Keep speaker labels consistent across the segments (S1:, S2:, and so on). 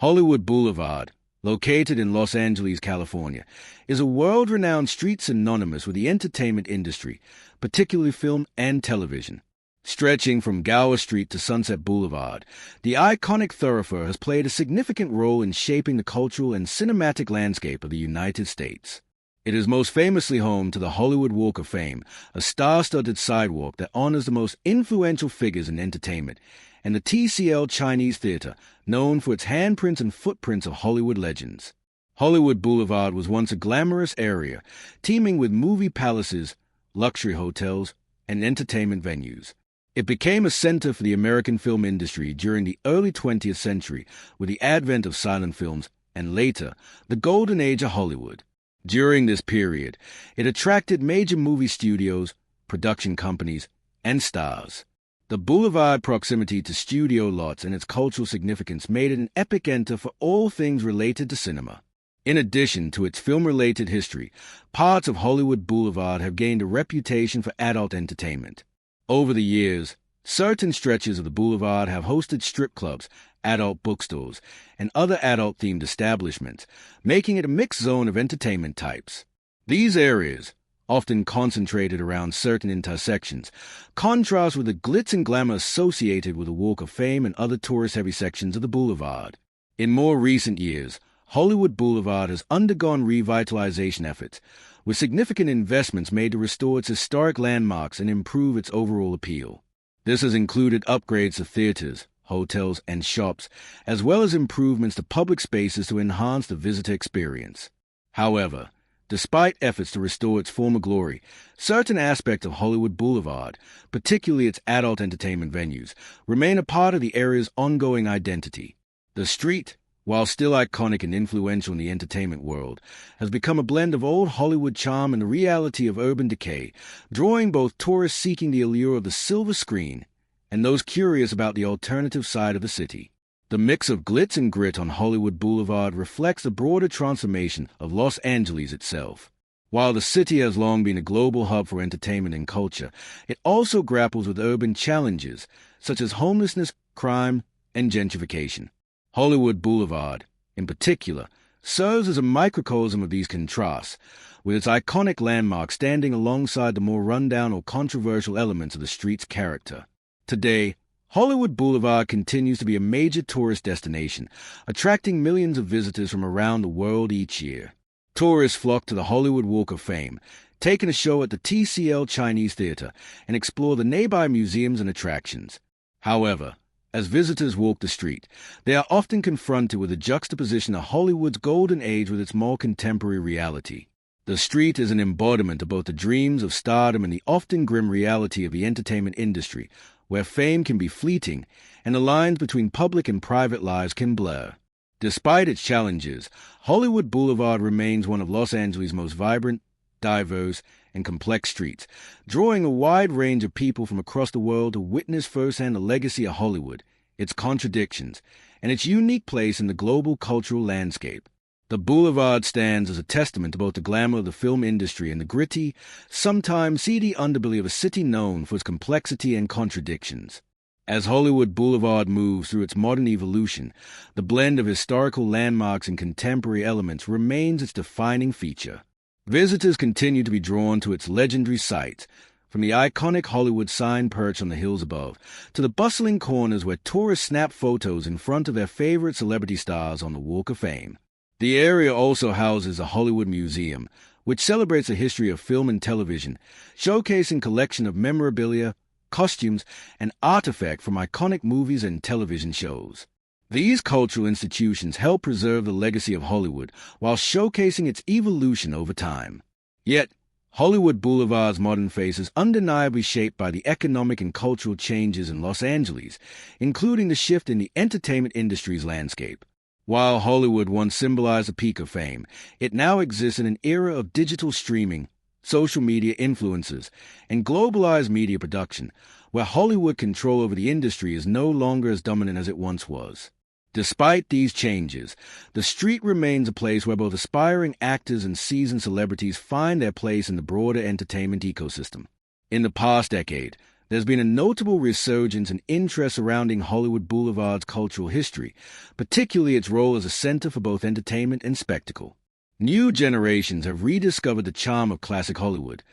S1: Hollywood Boulevard, located in Los Angeles, California, is a world-renowned street synonymous with the entertainment industry, particularly film and television. Stretching from Gower Street to Sunset Boulevard, the iconic thoroughfare has played a significant role in shaping the cultural and cinematic landscape of the United States. It is most famously home to the Hollywood Walk of Fame, a star-studded sidewalk that honors the most influential figures in entertainment, and the TCL Chinese Theater, known for its handprints and footprints of Hollywood legends. Hollywood Boulevard was once a glamorous area, teeming with movie palaces, luxury hotels, and entertainment venues. It became a center for the American film industry during the early 20th century with the advent of silent films and later, the golden age of Hollywood. During this period, it attracted major movie studios, production companies, and stars. The boulevard proximity to studio lots and its cultural significance made it an epicenter for all things related to cinema. In addition to its film-related history, parts of Hollywood Boulevard have gained a reputation for adult entertainment. Over the years, certain stretches of the boulevard have hosted strip clubs, adult bookstores, and other adult-themed establishments, making it a mixed zone of entertainment types. These areas, often concentrated around certain intersections, contrast with the glitz and glamour associated with the Walk of Fame and other tourist-heavy sections of the boulevard. In more recent years, Hollywood Boulevard has undergone revitalization efforts, with significant investments made to restore its historic landmarks and improve its overall appeal. This has included upgrades to theaters, hotels, and shops, as well as improvements to public spaces to enhance the visitor experience. However, despite efforts to restore its former glory, certain aspects of Hollywood Boulevard, particularly its adult entertainment venues, remain a part of the area's ongoing identity. The street, while still iconic and influential in the entertainment world, has become a blend of old Hollywood charm and the reality of urban decay, drawing both tourists seeking the allure of the silver screen and those curious about the alternative side of the city. The mix of glitz and grit on Hollywood Boulevard reflects the broader transformation of Los Angeles itself. While the city has long been a global hub for entertainment and culture, it also grapples with urban challenges such as homelessness, crime, and gentrification. Hollywood Boulevard, in particular, serves as a microcosm of these contrasts, with its iconic landmark standing alongside the more rundown or controversial elements of the street's character. Today, Hollywood Boulevard continues to be a major tourist destination, attracting millions of visitors from around the world each year. Tourists flock to the Hollywood Walk of Fame, take in a show at the TCL Chinese Theater, and explore the nearby museums and attractions. However, as visitors walk the street, they are often confronted with the juxtaposition of Hollywood's golden age with its more contemporary reality. The street is an embodiment of both the dreams of stardom and the often grim reality of the entertainment industry, where fame can be fleeting and the lines between public and private lives can blur. Despite its challenges, Hollywood Boulevard remains one of Los Angeles' most vibrant, diverse, and complex streets, drawing a wide range of people from across the world to witness firsthand the legacy of Hollywood, its contradictions, and its unique place in the global cultural landscape. The boulevard stands as a testament to both the glamour of the film industry and the gritty, sometimes seedy underbelly of a city known for its complexity and contradictions. As Hollywood Boulevard moves through its modern evolution, the blend of historical landmarks and contemporary elements remains its defining feature. Visitors continue to be drawn to its legendary sights, from the iconic Hollywood sign perched on the hills above, to the bustling corners where tourists snap photos in front of their favorite celebrity stars on the Walk of Fame. The area also houses a Hollywood Museum, which celebrates the history of film and television, showcasing a collection of memorabilia, costumes, and artifacts from iconic movies and television shows. These cultural institutions help preserve the legacy of Hollywood while showcasing its evolution over time. Yet, Hollywood Boulevard's modern face is undeniably shaped by the economic and cultural changes in Los Angeles, including the shift in the entertainment industry's landscape. While Hollywood once symbolized a peak of fame, it now exists in an era of digital streaming, social media influencers, and globalized media production, where Hollywood control over the industry is no longer as dominant as it once was. Despite these changes, the street remains a place where both aspiring actors and seasoned celebrities find their place in the broader entertainment ecosystem. In the past decade, There's been a notable resurgence in interest surrounding Hollywood Boulevard's cultural history, particularly its role as a center for both entertainment and spectacle. New generations have rediscovered the charm of classic Hollywood,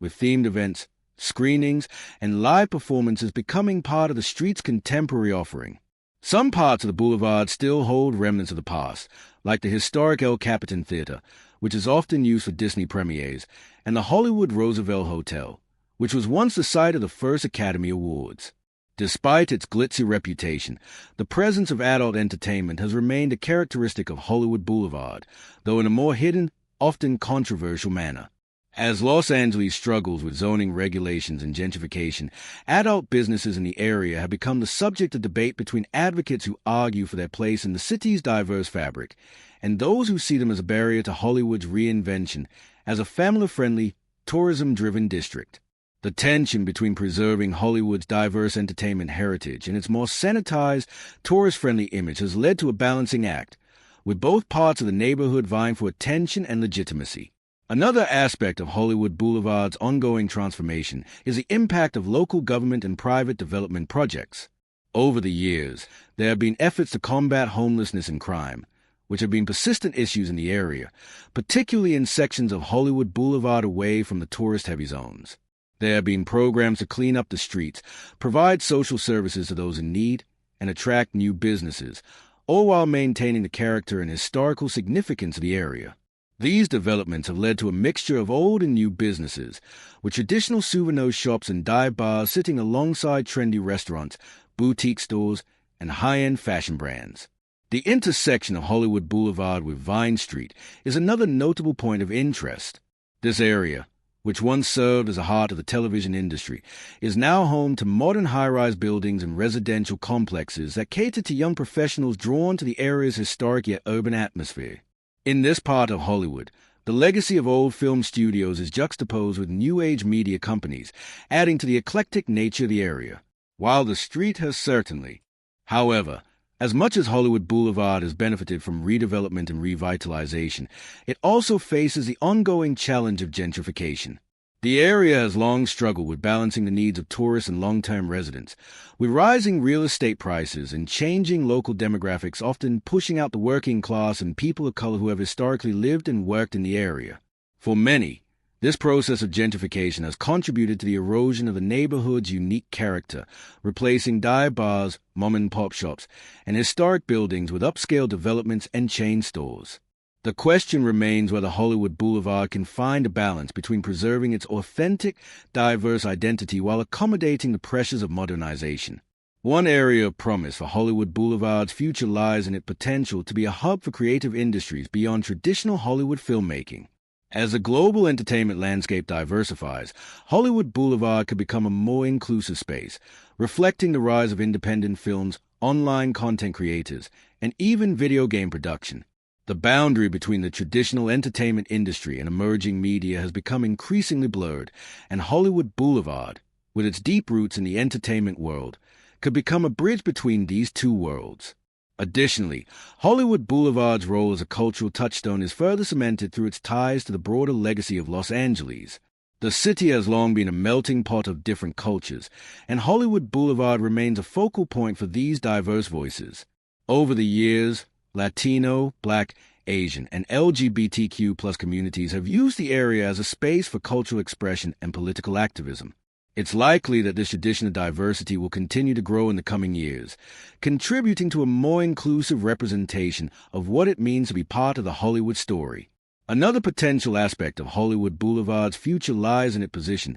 S1: with themed events, screenings, and live performances becoming part of the street's contemporary offering. Some parts of the boulevard still hold remnants of the past, like the historic El Capitan Theater, which is often used for Disney premieres, and the Hollywood Roosevelt Hotel, which was once the site of the first Academy Awards. Despite its glitzy reputation, the presence of adult entertainment has remained a characteristic of Hollywood Boulevard, though in a more hidden, often controversial manner. As Los Angeles struggles with zoning regulations and gentrification, adult businesses in the area have become the subject of debate between advocates who argue for their place in the city's diverse fabric, and those who see them as a barrier to Hollywood's reinvention as a family-friendly, tourism-driven district. The tension between preserving Hollywood's diverse entertainment heritage and its more sanitized, tourist-friendly image has led to a balancing act, with both parts of the neighborhood vying for attention and legitimacy. Another aspect of Hollywood Boulevard's ongoing transformation is the impact of local government and private development projects. Over the years, there have been efforts to combat homelessness and crime, which have been persistent issues in the area, particularly in sections of Hollywood Boulevard away from the tourist-heavy zones. There have been programs to clean up the streets, provide social services to those in need, and attract new businesses, all while maintaining the character and historical significance of the area. These developments have led to a mixture of old and new businesses, with traditional souvenir shops and dive bars sitting alongside trendy restaurants, boutique stores, and high-end fashion brands. The intersection of Hollywood Boulevard with Vine Street is another notable point of interest. This area, which once served as the heart of the television industry, is now home to modern high-rise buildings and residential complexes that cater to young professionals drawn to the area's historic yet urban atmosphere. In this part of Hollywood, the legacy of old film studios is juxtaposed with new-age media companies, adding to the eclectic nature of the area. While the street has certainly, however, as much as Hollywood Boulevard has benefited from redevelopment and revitalization, it also faces the ongoing challenge of gentrification. The area has long struggled with balancing the needs of tourists and long-term residents, with rising real estate prices and changing local demographics often pushing out the working class and people of color who have historically lived and worked in the area. For many, this process of gentrification has contributed to the erosion of the neighborhood's unique character, replacing dive bars, mom-and-pop shops, and historic buildings with upscale developments and chain stores. The question remains whether Hollywood Boulevard can find a balance between preserving its authentic, diverse identity while accommodating the pressures of modernization. One area of promise for Hollywood Boulevard's future lies in its potential to be a hub for creative industries beyond traditional Hollywood filmmaking. As the global entertainment landscape diversifies, Hollywood Boulevard could become a more inclusive space, reflecting the rise of independent films, online content creators, and even video game production. The boundary between the traditional entertainment industry and emerging media has become increasingly blurred, and Hollywood Boulevard, with its deep roots in the entertainment world, could become a bridge between these two worlds. Additionally, Hollywood Boulevard's role as a cultural touchstone is further cemented through its ties to the broader legacy of Los Angeles. The city has long been a melting pot of different cultures, and Hollywood Boulevard remains a focal point for these diverse voices. Over the years, Latino, Black, Asian, and LGBTQ+ communities have used the area as a space for cultural expression and political activism. It's likely that this tradition of diversity will continue to grow in the coming years, contributing to a more inclusive representation of what it means to be part of the Hollywood story. Another potential aspect of Hollywood Boulevard's future lies in its position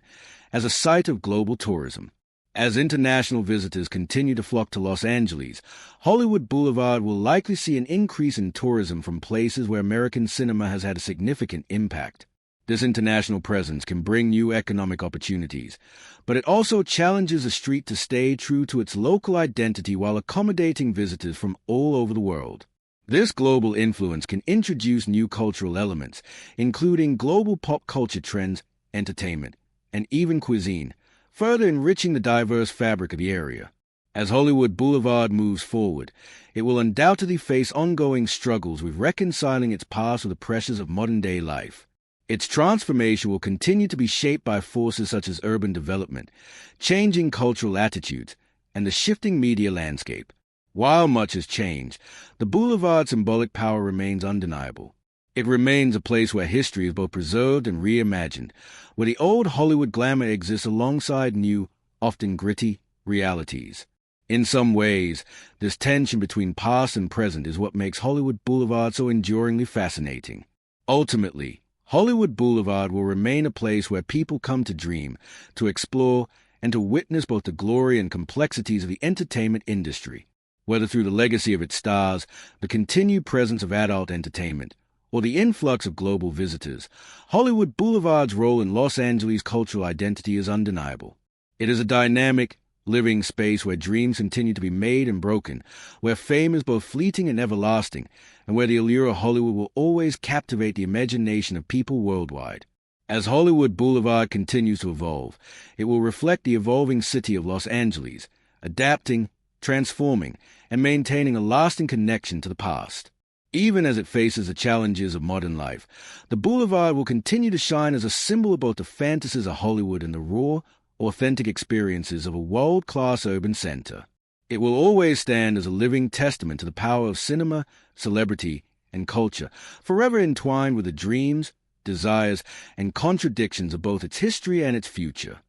S1: as a site of global tourism. As international visitors continue to flock to Los Angeles, Hollywood Boulevard will likely see an increase in tourism from places where American cinema has had a significant impact. This international presence can bring new economic opportunities, but it also challenges the street to stay true to its local identity while accommodating visitors from all over the world. This global influence can introduce new cultural elements, including global pop culture trends, entertainment, and even cuisine, further enriching the diverse fabric of the area. As Hollywood Boulevard moves forward, it will undoubtedly face ongoing struggles with reconciling its past with the pressures of modern-day life. Its transformation will continue to be shaped by forces such as urban development, changing cultural attitudes, and the shifting media landscape. While much has changed, the boulevard's symbolic power remains undeniable. It remains a place where history is both preserved and reimagined, where the old Hollywood glamour exists alongside new, often gritty, realities. In some ways, this tension between past and present is what makes Hollywood Boulevard so enduringly fascinating. Ultimately, Hollywood Boulevard will remain a place where people come to dream, to explore, and to witness both the glory and complexities of the entertainment industry. Whether through the legacy of its stars, the continued presence of adult entertainment, or the influx of global visitors, Hollywood Boulevard's role in Los Angeles' cultural identity is undeniable. It is a dynamic, living space where dreams continue to be made and broken, where fame is both fleeting and everlasting, and where the allure of Hollywood will always captivate the imagination of people worldwide. As Hollywood Boulevard continues to evolve, it will reflect the evolving city of Los Angeles, adapting, transforming, and maintaining a lasting connection to the past. Even as it faces the challenges of modern life, the boulevard will continue to shine as a symbol of both the fantasies of Hollywood and the raw, authentic experiences of a world-class urban center. It will always stand as a living testament to the power of cinema, celebrity, and culture, forever entwined with the dreams, desires, and contradictions of both its history and its future.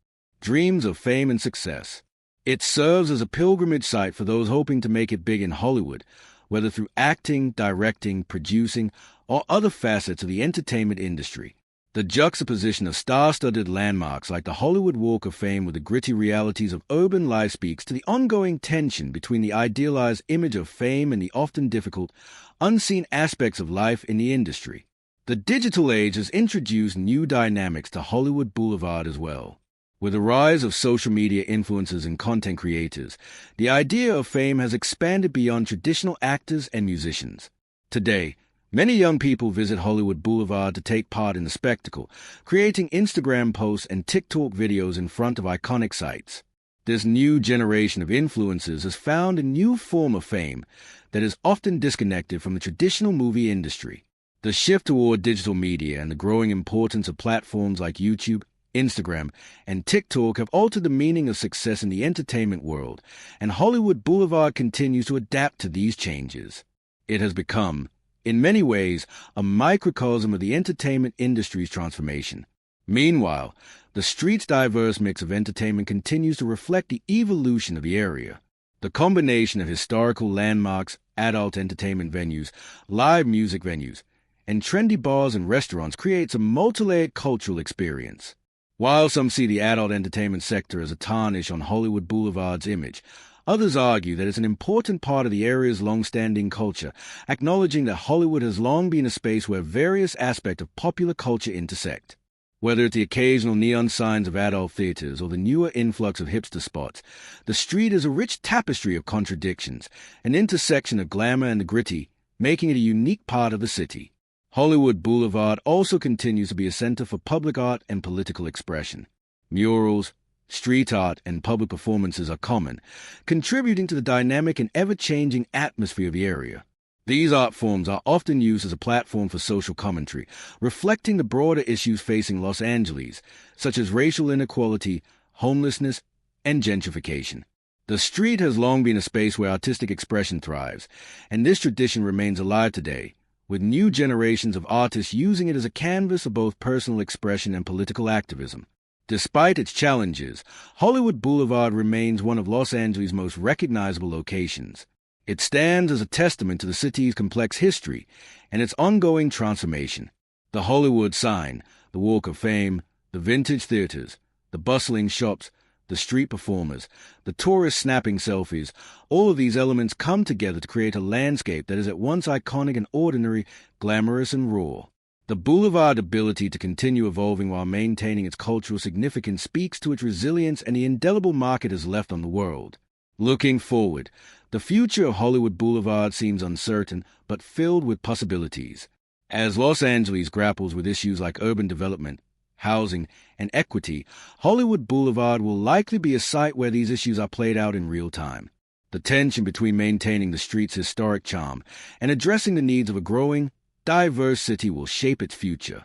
S1: Dreams of fame and success. It serves as a pilgrimage site for those hoping to make it big in Hollywood, whether through acting, directing, producing, or other facets of the entertainment industry. The juxtaposition of star-studded landmarks like the Hollywood Walk of Fame with the gritty realities of urban life speaks to the ongoing tension between the idealized image of fame and the often difficult, unseen aspects of life in the industry. The digital age has introduced new dynamics to Hollywood Boulevard as well. With the rise of social media influencers and content creators, the idea of fame has expanded beyond traditional actors and musicians. Today, many young people visit Hollywood Boulevard to take part in the spectacle, creating Instagram posts and TikTok videos in front of iconic sites. This new generation of influencers has found a new form of fame that is often disconnected from the traditional movie industry. The shift toward digital media and the growing importance of platforms like YouTube, Instagram, and TikTok have altered the meaning of success in the entertainment world, and Hollywood Boulevard continues to adapt to these changes. It has become, in many ways, a microcosm of the entertainment industry's transformation. Meanwhile, the street's diverse mix of entertainment continues to reflect the evolution of the area. The combination of historical landmarks, adult entertainment venues, live music venues, and trendy bars and restaurants creates a multi-layered cultural experience. While some see the adult entertainment sector as a tarnish on Hollywood Boulevard's image, others argue that it's an important part of the area's long-standing culture, acknowledging that Hollywood has long been a space where various aspects of popular culture intersect. Whether it's the occasional neon signs of adult theaters or the newer influx of hipster spots, the street is a rich tapestry of contradictions, an intersection of glamour and the gritty, making it a unique part of the city. Hollywood Boulevard also continues to be a center for public art and political expression. Murals, street art, and public performances are common, contributing to the dynamic and ever-changing atmosphere of the area. These art forms are often used as a platform for social commentary, reflecting the broader issues facing Los Angeles, such as racial inequality, homelessness, and gentrification. The street has long been a space where artistic expression thrives, and this tradition remains alive today, with new generations of artists using it as a canvas of both personal expression and political activism. Despite its challenges, Hollywood Boulevard remains one of Los Angeles' most recognizable locations. It stands as a testament to the city's complex history and its ongoing transformation. The Hollywood sign, the Walk of Fame, the vintage theaters, the bustling shops, the street performers, the tourists snapping selfies, all of these elements come together to create a landscape that is at once iconic and ordinary, glamorous and raw. The boulevard's ability to continue evolving while maintaining its cultural significance speaks to its resilience and the indelible mark it has left on the world. Looking forward, the future of Hollywood Boulevard seems uncertain but filled with possibilities. As Los Angeles grapples with issues like urban development, housing, and equity, Hollywood Boulevard will likely be a site where these issues are played out in real time. The tension between maintaining the street's historic charm and addressing the needs of a growing, diverse city will shape its future.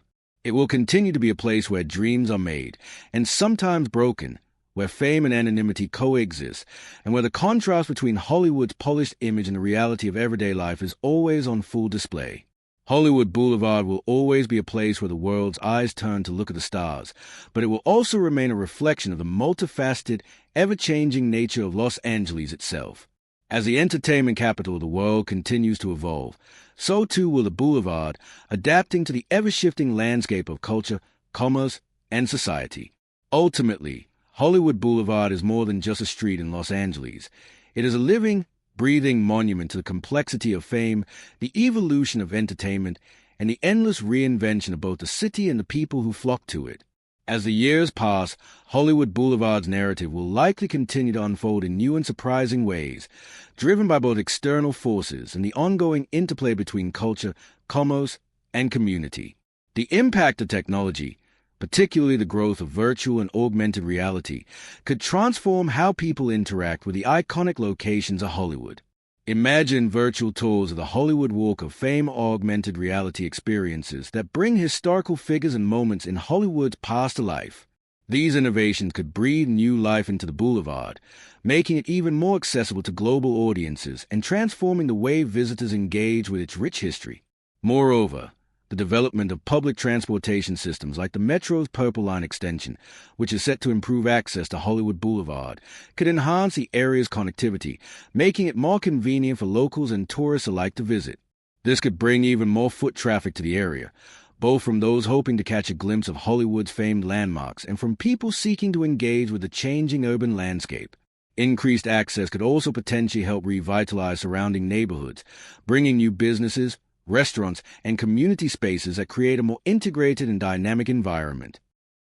S1: It will continue to be a place where dreams are made, and sometimes broken, where fame and anonymity coexist, and where the contrast between Hollywood's polished image and the reality of everyday life is always on full display. Hollywood Boulevard will always be a place where the world's eyes turn to look at the stars, but it will also remain a reflection of the multifaceted, ever-changing nature of Los Angeles itself. As the entertainment capital of the world continues to evolve, so too will the boulevard, adapting to the ever-shifting landscape of culture, commerce, and society. Ultimately, Hollywood Boulevard is more than just a street in Los Angeles. It is a living, breathing monument to the complexity of fame, the evolution of entertainment, and the endless reinvention of both the city and the people who flock to it. As the years pass, Hollywood Boulevard's narrative will likely continue to unfold in new and surprising ways, driven by both external forces and the ongoing interplay between culture, commerce, and community. The impact of technology, particularly the growth of virtual and augmented reality, could transform how people interact with the iconic locations of Hollywood. Imagine virtual tours of the Hollywood Walk of Fame or augmented reality experiences that bring historical figures and moments in Hollywood's past to life. These innovations could breathe new life into the boulevard, making it even more accessible to global audiences and transforming the way visitors engage with its rich history. Moreover, the development of public transportation systems like the Metro's Purple Line extension, which is set to improve access to Hollywood Boulevard, could enhance the area's connectivity, making it more convenient for locals and tourists alike to visit. This could bring even more foot traffic to the area, both from those hoping to catch a glimpse of Hollywood's famed landmarks and from people seeking to engage with the changing urban landscape. Increased access could also potentially help revitalize surrounding neighborhoods, bringing new businesses, restaurants, and community spaces that create a more integrated and dynamic environment.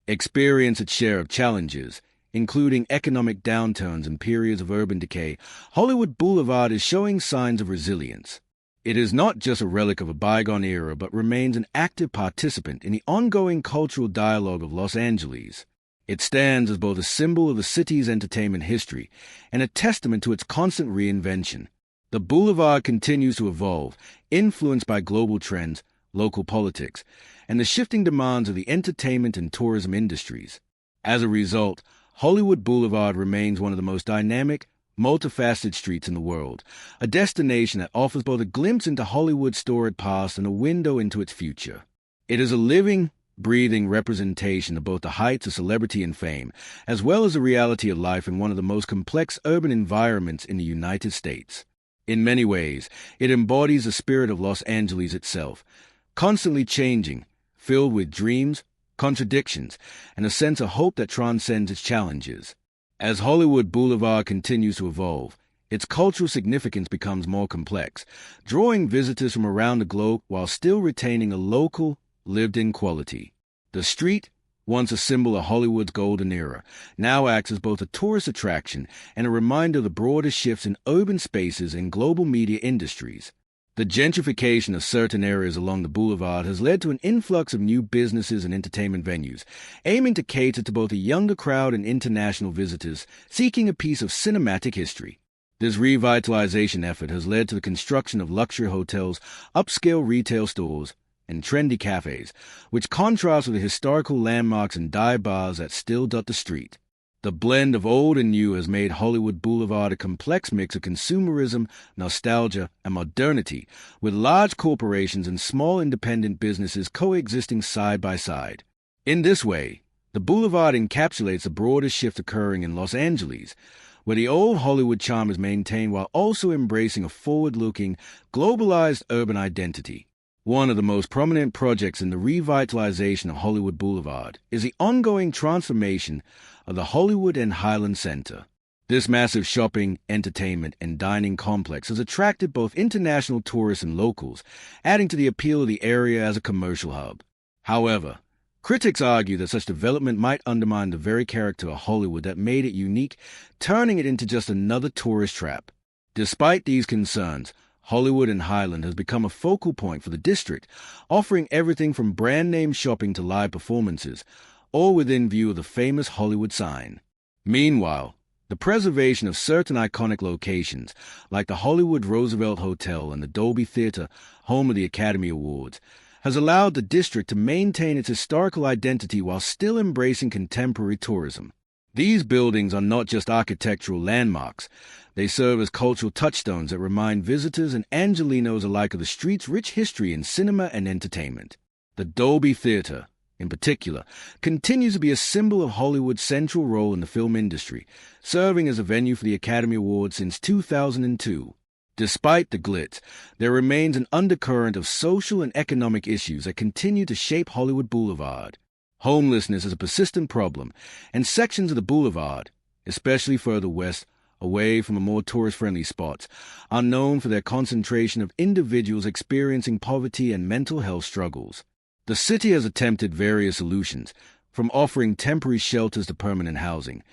S1: Experience its share of challenges, including economic downturns and periods of urban decay, Hollywood Boulevard is showing signs of resilience. It is not just a relic of a bygone era, but remains an active participant in the ongoing cultural dialogue of Los Angeles. It stands as both a symbol of the city's entertainment history and a testament to its constant reinvention. The boulevard continues to evolve, influenced by global trends, local politics, and the shifting demands of the entertainment and tourism industries. As a result, Hollywood Boulevard remains one of the most dynamic, multifaceted streets in the world, a destination that offers both a glimpse into Hollywood's storied past and a window into its future. It is a living, breathing representation of both the heights of celebrity and fame, as well as the reality of life in one of the most complex urban environments in the United States. In many ways, it embodies the spirit of Los Angeles itself, constantly changing, filled with dreams, contradictions, and a sense of hope that transcends its challenges. As Hollywood Boulevard continues to evolve, its cultural significance becomes more complex, drawing visitors from around the globe while still retaining a local, lived-in quality. The street, once a symbol of Hollywood's golden era, now acts as both a tourist attraction and a reminder of the broader shifts in urban spaces and global media industries. The gentrification of certain areas along the boulevard has led to an influx of new businesses and entertainment venues, aiming to cater to both a younger crowd and international visitors seeking a piece of cinematic history. This revitalization effort has led to the construction of luxury hotels, upscale retail stores, and trendy cafes, which contrast with the historical landmarks and dive bars that still dot the street. The blend of old and new has made Hollywood Boulevard a complex mix of consumerism, nostalgia, and modernity, with large corporations and small independent businesses coexisting side by side. In this way, the boulevard encapsulates the broader shift occurring in Los Angeles, where the old Hollywood charm is maintained while also embracing a forward-looking, globalized urban identity. One of the most prominent projects in the revitalization of Hollywood Boulevard is the ongoing transformation of the Hollywood and Highland Center. This massive shopping, entertainment, and dining complex has attracted both international tourists and locals, adding to the appeal of the area as a commercial hub. However, critics argue that such development might undermine the very character of Hollywood that made it unique, turning it into just another tourist trap. Despite these concerns, Hollywood and Highland has become a focal point for the district, offering everything from brand-name shopping to live performances, all within view of the famous Hollywood sign. Meanwhile, the preservation of certain iconic locations, like the Hollywood Roosevelt Hotel and the Dolby Theater, home of the Academy Awards, has allowed the district to maintain its historical identity while still embracing contemporary tourism. These buildings are not just architectural landmarks. They serve as cultural touchstones that remind visitors and Angelenos alike of the street's rich history in cinema and entertainment. The Dolby Theatre, in particular, continues to be a symbol of Hollywood's central role in the film industry, serving as a venue for the Academy Awards since 2002. Despite the glitz, there remains an undercurrent of social and economic issues that continue to shape Hollywood Boulevard. Homelessness is a persistent problem, and sections of the boulevard, especially further west, away from the more tourist-friendly spots, are known for their concentration of individuals experiencing poverty and mental health struggles. The city has attempted various solutions, from offering temporary shelters to permanent housing,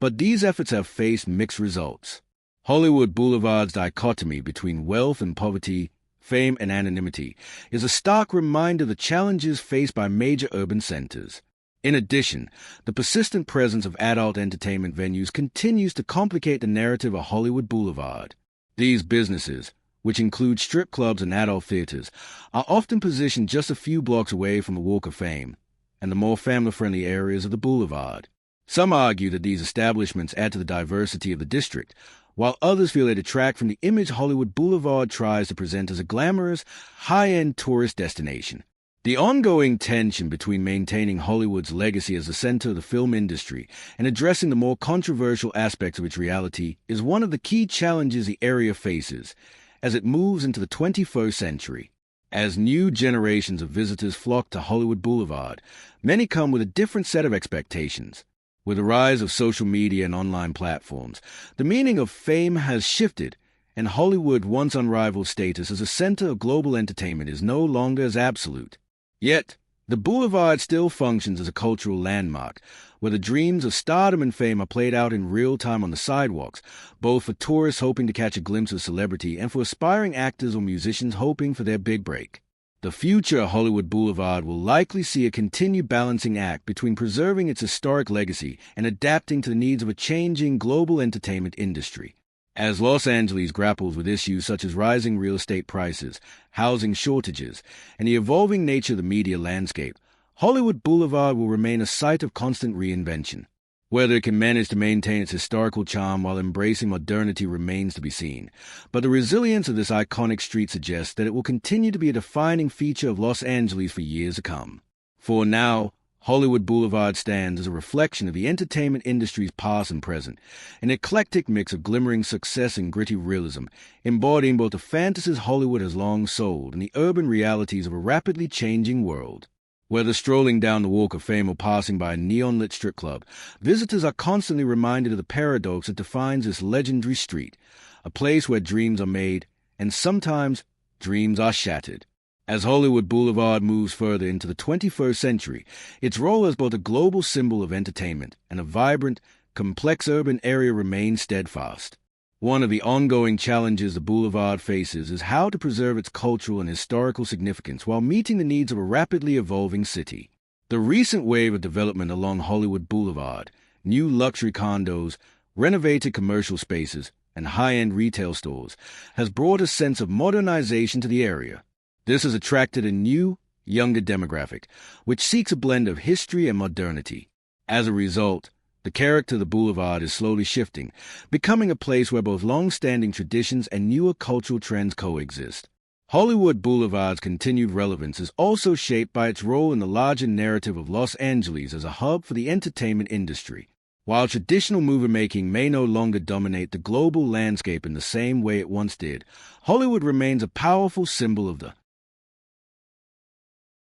S1: but these efforts have faced mixed results. Hollywood Boulevard's dichotomy between wealth and poverty, fame and anonymity, is a stark reminder of the challenges faced by major urban centers. In addition, the persistent presence of adult entertainment venues continues to complicate the narrative of Hollywood Boulevard. These businesses, which include strip clubs and adult theaters, are often positioned just a few blocks away from the Walk of Fame and the more family-friendly areas of the boulevard. Some argue that these establishments add to the diversity of the district, while others feel they detract from the image Hollywood Boulevard tries to present as a glamorous, high-end tourist destination. The ongoing tension between maintaining Hollywood's legacy as the center of the film industry and addressing the more controversial aspects of its reality is one of the key challenges the area faces as it moves into the 21st century. As new generations of visitors flock to Hollywood Boulevard, many come with a different set of expectations. With the rise of social media and online platforms, the meaning of fame has shifted, and Hollywood's once unrivaled status as a center of global entertainment is no longer as absolute. Yet, the boulevard still functions as a cultural landmark, where the dreams of stardom and fame are played out in real time on the sidewalks, both for tourists hoping to catch a glimpse of celebrity and for aspiring actors or musicians hoping for their big break. The future of Hollywood Boulevard will likely see a continued balancing act between preserving its historic legacy and adapting to the needs of a changing global entertainment industry. As Los Angeles grapples with issues such as rising real estate prices, housing shortages, and the evolving nature of the media landscape, Hollywood Boulevard will remain a site of constant reinvention. Whether it can manage to maintain its historical charm while embracing modernity remains to be seen, but the resilience of this iconic street suggests that it will continue to be a defining feature of Los Angeles for years to come. For now, Hollywood Boulevard stands as a reflection of the entertainment industry's past and present, an eclectic mix of glimmering success and gritty realism, embodying both the fantasies Hollywood has long sold and the urban realities of a rapidly changing world. Whether strolling down the Walk of Fame or passing by a neon-lit strip club, visitors are constantly reminded of the paradox that defines this legendary street, a place where dreams are made and sometimes dreams are shattered. As Hollywood Boulevard moves further into the 21st century, its role as both a global symbol of entertainment and a vibrant, complex urban area remains steadfast. One of the ongoing challenges the boulevard faces is how to preserve its cultural and historical significance while meeting the needs of a rapidly evolving city. The recent wave of development along Hollywood Boulevard, new luxury condos, renovated commercial spaces, and high-end retail stores, has brought a sense of modernization to the area. This has attracted a new, younger demographic, which seeks a blend of history and modernity. As a result, the character of the boulevard is slowly shifting, becoming a place where both long-standing traditions and newer cultural trends coexist. Hollywood Boulevard's continued relevance is also shaped by its role in the larger narrative of Los Angeles as a hub for the entertainment industry. While traditional movie-making may no longer dominate the global landscape in the same way it once did, Hollywood remains a powerful symbol of the